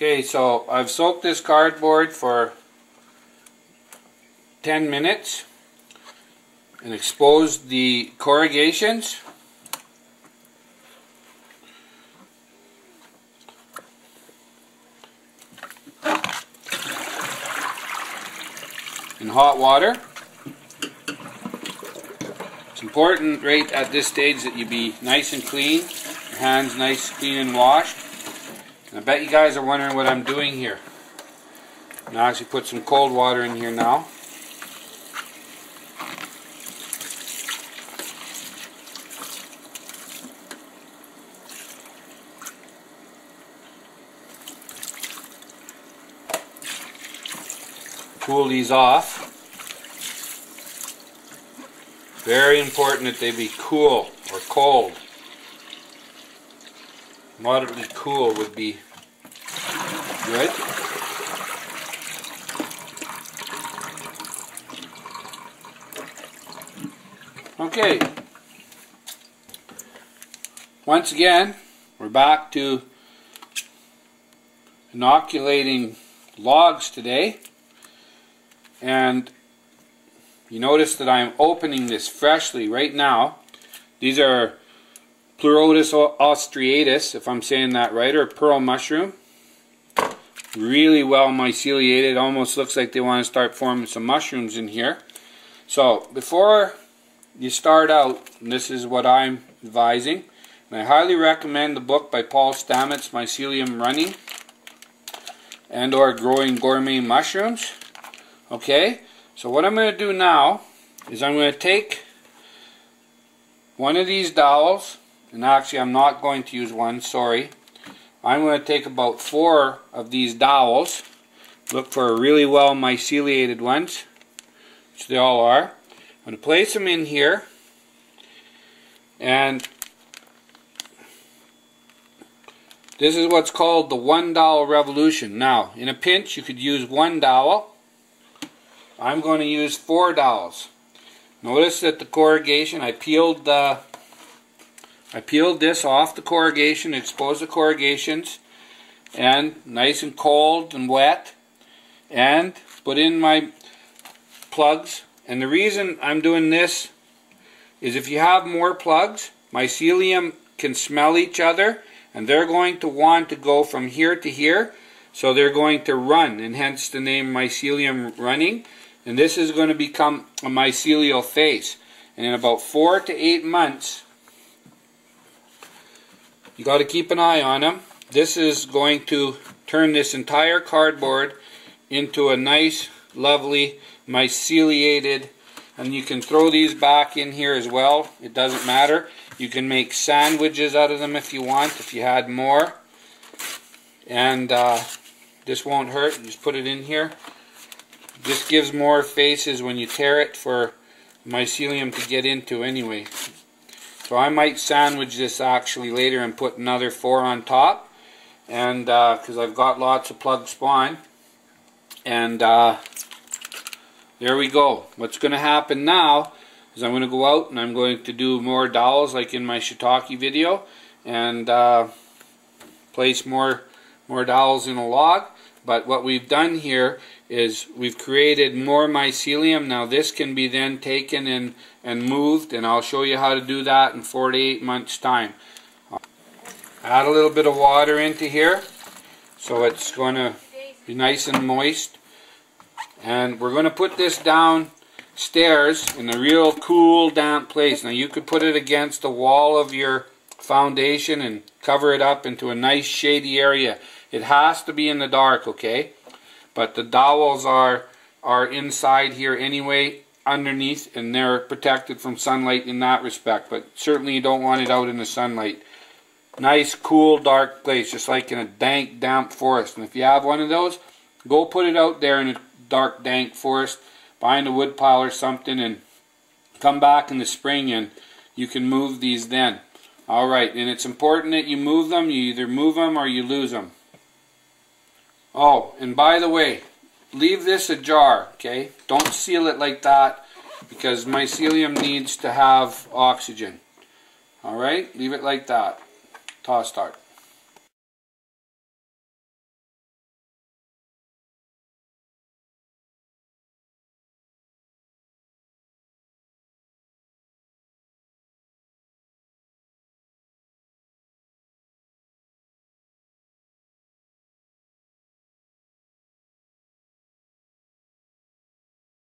Okay, so I've soaked this cardboard for 10 minutes and exposed the corrugations. In hot water. It's important right at this stage that you be nice and clean, your hands nice, clean and washed. And I bet you guys are wondering what I'm doing here. I'm going to actually put some cold water in here now. Cool these off. Very important that they be cool or cold. Moderately cool would be good. Okay. Once again, we're back to inoculating logs today. And you notice that I'm opening this freshly right now. These are Pleurotus austratus, if I'm saying that right, or pearl mushroom. Really well myceliated. Almost looks like they want to start forming some mushrooms in here. So before you start out, and this is what I'm advising, and I highly recommend the book by Paul Stamets, Mycelium Running and or Growing Gourmet Mushrooms. Okay, so what I'm going to do now is I'm going to take one of these dowels, and actually I'm not going to use one, sorry. I'm going to take about 4 of these dowels, look for really well myceliated ones, which they all are. I'm going to place them in here, and this is what's called the 1 dowel revolution. Now, in a pinch you could use 1 dowel. I'm going to use 4 dowels. Notice that the corrugation, I peeled this off the corrugation, exposed the corrugations, and nice and cold and wet, and put in my plugs. And the reason I'm doing this is if you have more plugs, mycelium can smell each other, and they're going to want to go from here to here, so they're going to run, and hence the name mycelium running. And this is going to become a mycelial phase. And in about 4 to 8 months, you got to keep an eye on them. This is going to turn this entire cardboard into a nice, lovely, myceliated, and you can throw these back in here as well. It doesn't matter. You can make sandwiches out of them if you want, if you had more. And this won't hurt. Just put it in here. This gives more faces when you tear it for mycelium to get into anyway. So I might sandwich this actually later and put another 4 on top, and because I've got lots of plug spawn. And there we go. What's going to happen now is I'm going to go out and I'm going to do more dowels like in my shiitake video, and place more dowels in a log. But what we've done here is we've created more mycelium. Now this can be then taken and moved, and I'll show you how to do that in 4 to 8 months time. Add a little bit of water into here so it's going to be nice and moist. And we're going to put this downstairs in a real cool, damp place. Now you could put it against the wall of your foundation and cover it up into a nice shady area. It has to be in the dark, okay? But the dowels are inside here anyway, underneath, and they're protected from sunlight in that respect. But certainly you don't want it out in the sunlight. Nice, cool, dark place, just like in a dank, damp forest. And if you have one of those, go put it out there in a dark, dank forest, behind a woodpile or something, and come back in the spring and you can move these then. Alright, and it's important that you move them. You either move them or you lose them. Oh, and by the way, leave this ajar, okay? Don't seal it like that, because mycelium needs to have oxygen. Alright, leave it like that. Toss start.